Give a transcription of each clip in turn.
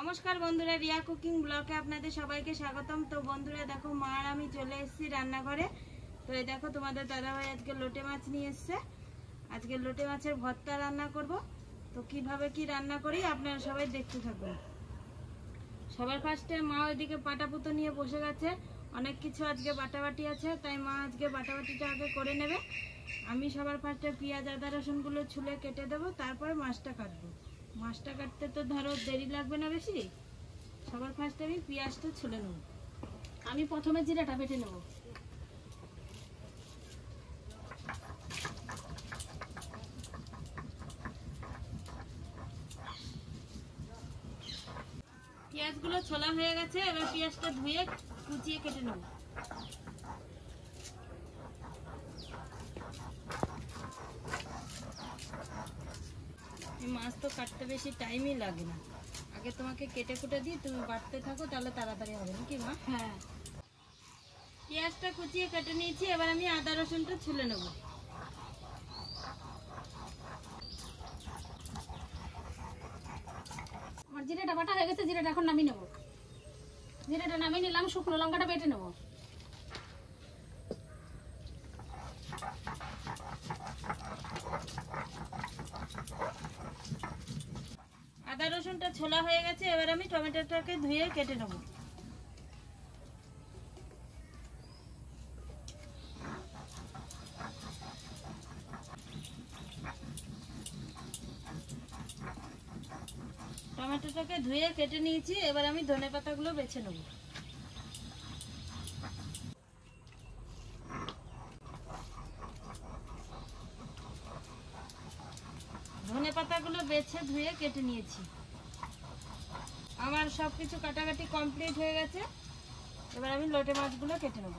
নমস্কার বন্ধুরা, রিয়া কুকিং ব্লগে আপনাদের সবাইকে স্বাগতম। তো বন্ধুরা দেখো, মা আর আমি চলে এসেছি রান্নাঘরে। তো এই দেখো, তোমাদের দাদাভাই আজকে লোটে মাছ নিয়ে এসছে। আজকে লোটে মাছের ভর্তা রান্না করব। তো কিভাবে কি রান্না করি আপনারা সবাই দেখতে থাকুন। সবার ফার্স্টে মা ওইদিকে পাটাপুতো নিয়ে বসে গেছে। অনেক কিছু আজকে বাটাবাটি আছে, তাই মা আজকে বাটাবাটিটা আগে করে নেবে। আমি সবার ফার্স্টে পেঁয়াজ আদা রসুনগুলো ছুলে কেটে দেবো, তারপরে মাছটা কাটবো। মাছটা কাটতে তো ধরো দেরি লাগবে না বেশি। সবার ফার্স্টে আমি পেঁয়াজটা ছুলে নেব। আমি প্রথমে জিরাটা বেটে নেব। পেঁয়াজগুলো ছোলা হয়ে গেছে, এবার পেঁয়াজটা ধুয়ে কুচিয়ে কেটে নেব। মাছ তো কাটতে বেশি টাইমই লাগে না, আগে তোমাকে কেটে কুটে দিই, তুমি বাটতে থাকো, তাহলে তাড়াতাড়ি হবে নাকি মা? হ্যাঁ, পেঁয়াজটা কুচিয়ে কেটে নিয়েছি, এবার আমি আদা রসুনটা ছুলে নেব। আমার জিরাটা বাটা হয়ে গেছে, জিরাটা এখন নামিয়ে নেব। জিরাটা নামিয়ে নিলাম, শুকনো লঙ্কাটা বেটে নেব। আদা রসুনটা ছোলা হয়ে গেছে, এবার আমি টমেটোটাকে ধুয়ে কেটে নেব। টমেটোটাকে ধুয়ে কেটে নিয়েছি, এবার আমি ধনেপাতাগুলো বেছে নেব। ধনেপাতাগুলো বেছে ধুয়ে কেটে নিয়েছি। আমার সবকিছু কাটাকাটি কমপ্লিট হয়ে গেছে, এবার আমি লোটে মাছগুলো কেটে নেব।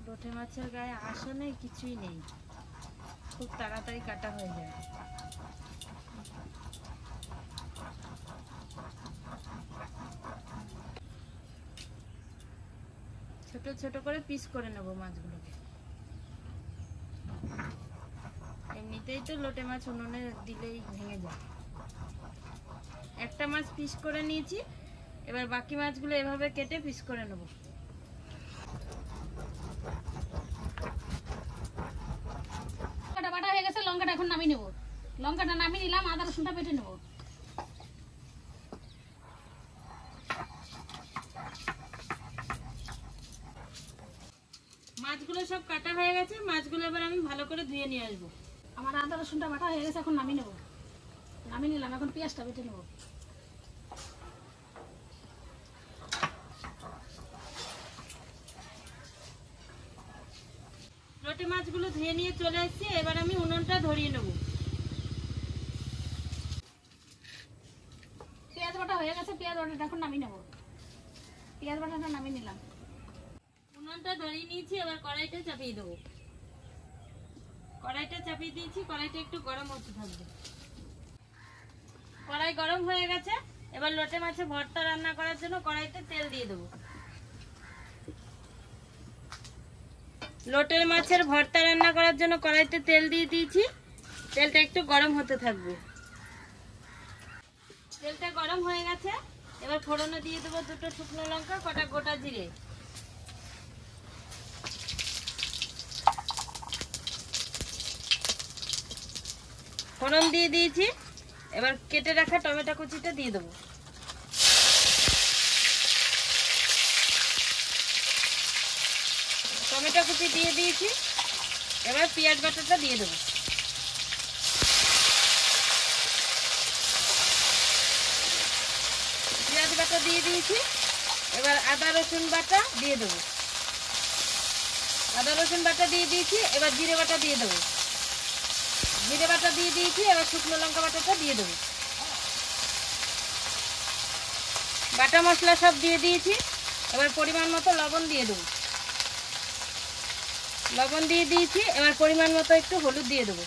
লোটে মাছের গায়ে আশা নেই, কিছুই নেই, খুব তাড়াতাড়ি কাটা হয়ে যায়। ছোট ছোট করে পিস করে নেব মাছগুলোকে। এমনিতেই তো লোটে মাছ উনুনে দিলেই ভেঙে যায়। একটা মাছ পিস করে নিয়েছি, এবার বাকি মাছগুলো এভাবে কেটে পিস করে নেব। লঙ্কাটা বাটা হয়ে গেছে, লঙ্কাটা এখন নামিয়ে নেব। লঙ্কাটা নামিয়ে নিলাম, আদা রসুনটা বেটে নেব। মাছগুলো সব কাটা হয়ে গেছে, মাছগুলো এবার আমি ভালো করে ধুয়ে নিয়ে আসবো। আমার আদা রসুনটা বাটা হয়ে গেছে, এখন নামিয়ে নেব। নামিয়ে নিলাম, এখন পেঁয়াজটা বেটে নেব। লোটে মাছগুলো ধুয়ে নিয়ে চলে এসেছি, এবার আমি উনুনটা ধরিয়ে নেব। পেঁয়াজ বাটা হয়ে গেছে, পেঁয়াজ বাটাটা এখন নামিয়ে নেব। পেঁয়াজ বাটাটা নামিয়ে নিলাম। উনুনটা ধরিয়ে নিয়েছি, এবার কড়াইটা চাপিয়ে দেবো। কড়াইটা চাপিয়ে দিয়েছি, কড়াইটা একটু গরম হতে থাকবে। কড়াই গরম হয়ে গেছে, এবার লোটে মাছের ভর্তা রান্না করার জন্য কড়াইতে তেল দিয়ে দেবো। লোটে মাছের ভর্তা রান্না করার জন্য কড়াইতে তেল দিয়ে দিয়েছি, তেলটা একটু গরম হতে থাকবে। তেলটা গরম হয়ে গেছে, এবার ফোড়নে দিয়ে দেবো দুটো শুকনো লঙ্কা, কটা গোটা জিরে। ফোড়ন দিয়ে দিয়েছি, এবার কেটে রাখা টমেটো কুচিটা দিয়ে দেবো। টমেটো কুচি দিয়ে দিয়েছি, এবার পেঁয়াজ বাটাটা দিয়ে দেবো। পেঁয়াজ বাটা দিয়ে দিয়েছি, এবার আদা রসুন বাটা দিয়ে দেবো। আদা রসুন বাটা দিয়ে দিয়েছি, এবার জিরে বাটা দিয়ে দেবো। জিরে বাটা দিয়ে দিয়েছি, এবার শুকনো লঙ্কা বাটাটা দিয়ে দেবো। বাটা মশলা সব দিয়ে দিয়েছি, এবার পরিমাণ মতো লবণ দিয়ে দেবো। লবণ দিয়ে দিয়েছি, এবার পরিমাণ মতো একটু হলুদ দিয়ে দেবো।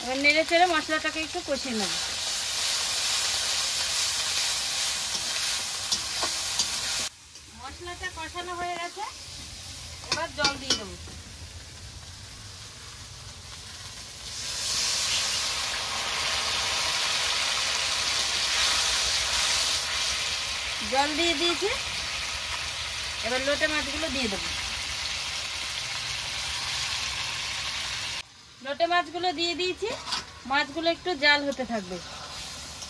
এবার নেড়ে চেড়ে মশলাটাকে একটু কষিয়ে নেব। মশলাটা কষানো হয়ে গেছে, এবার জল দিয়ে দেবো। জল দিয়ে দিয়েছি, এবার লোটে মাছগুলো দিয়ে দেবো। লোটে মাছগুলো দিয়ে দিয়েছি, মাছগুলো একটু জাল হতে থাকবে।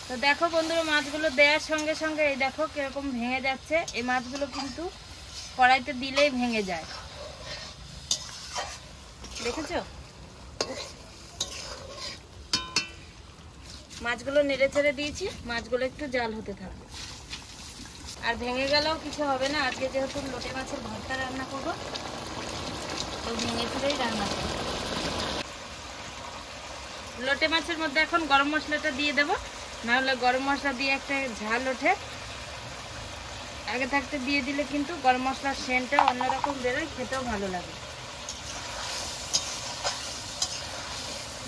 তো দেখো বন্ধুরা, মাছগুলো দেওয়ার সঙ্গে সঙ্গে এই দেখো কিরকম ভেঙে যাচ্ছে। এই মাছগুলো কিন্তু কড়াইতে দিলেই ভেঙে যায়, দেখেছো? মাছগুলো নেড়ে ছেড়ে দিয়েছি, মাছগুলো একটু জাল হতে থাকবে। আর ভেঙে গেলেও কিছু হবে না, আজকে যেহেতু লোটে মাছের ভর্তা রান্না করবো, তো ভেঙে চুরেই রান্না করবো। লোটে মাছের মধ্যে এখন গরম মশলাটা দিয়ে দেবো, নাহলে গরম মশলা দিয়ে একটা ঝাল ওঠে। আগে থাকতে দিয়ে দিলে কিন্তু গরম মশলার সেন্টটা অন্যরকম বেরোয়, খেতেও ভালো লাগে।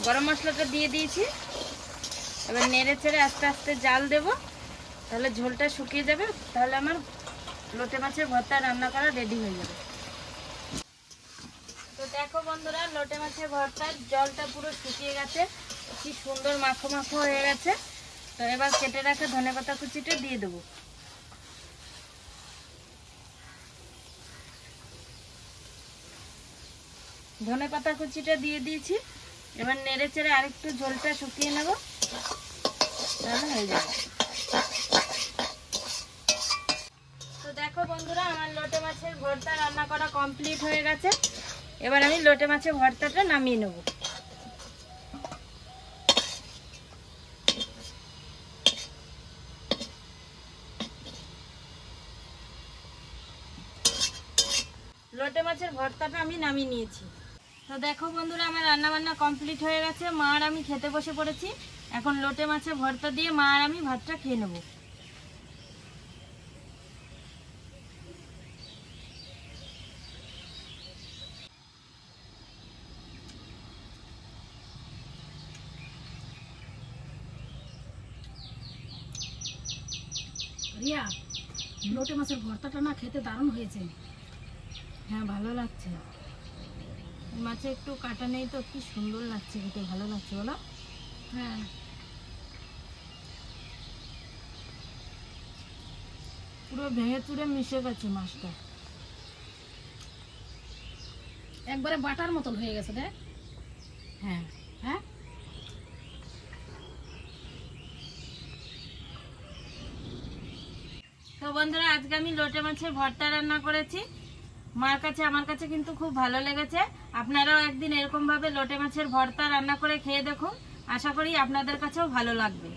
গরম মশলাটা দিয়ে দিয়েছি, এবার নেড়ে চেড়ে আস্তে আস্তে জাল দেবো, তাহলে ঝোলটা শুকিয়ে যাবে, তাহলে আমার লোটে মাছের ভর্তা রান্না করা রেডি হয়ে যাবে। তো দেখো বন্ধুরা, লোটে মাছের ভর্তার জলটা পুরো শুকিয়ে গেছে, কি সুন্দর মাখো মাখো হয়ে গেছে। তো এবার কেটে রাখা ধনেপাতা কুচিটা দিয়ে দেবো। ধনেপাতা কুচিটা দিয়ে দিয়েছি, এবার নেড়ে চেড়ে আরেকটু ঝোলটা শুকিয়ে নেব, তাহলে হয়ে যাবে। তো দেখো বন্ধুরা, আমার লোটে মাছের ভর্তা রান্না করা কমপ্লিট হয়ে গেছে। এবার আমি লোটে মাছের ভর্তাটা নামিয়ে নেব। লোটে মাছের ভর্তাটা আমি নামিয়ে নিয়েছি। তো দেখো বন্ধুরা, আমার রান্না বান্না কমপ্লিট হয়ে গেছে। মা আর আমি খেতে বসে পড়েছি। এখন লোটে মাছের ভর্তা দিয়ে মা আর আমি ভাতটা খেয়ে নেব। রিয়া, লোটে মাছের ভর্তাটা না খেতে দারুণ হয়েছে। হ্যাঁ, ভালো লাগছে। মাছে একটু কাটা নেই তো, কি সুন্দর লাগছে খেতে, ভালো লাগছে বলো? হ্যাঁ, পুরো ভেঙে চুরে মিশে গেছে মাছটা, একবারে বাটার মতন হয়ে গেছে দেখ। হ্যাঁ হ্যাঁ, তো বন্ধুরা, আজকে আমি লোটে মাছের ভর্তা রান্না করেছি। মার কাছে আমার কাছে কিন্তু খুব ভালো লেগেছে। আপনারাও একদিন এরকম ভাবে লোটে মাছের ভর্তা রান্না করে খেয়ে দেখুন, আশা করি আপনাদের কাছেও ভালো লাগবে।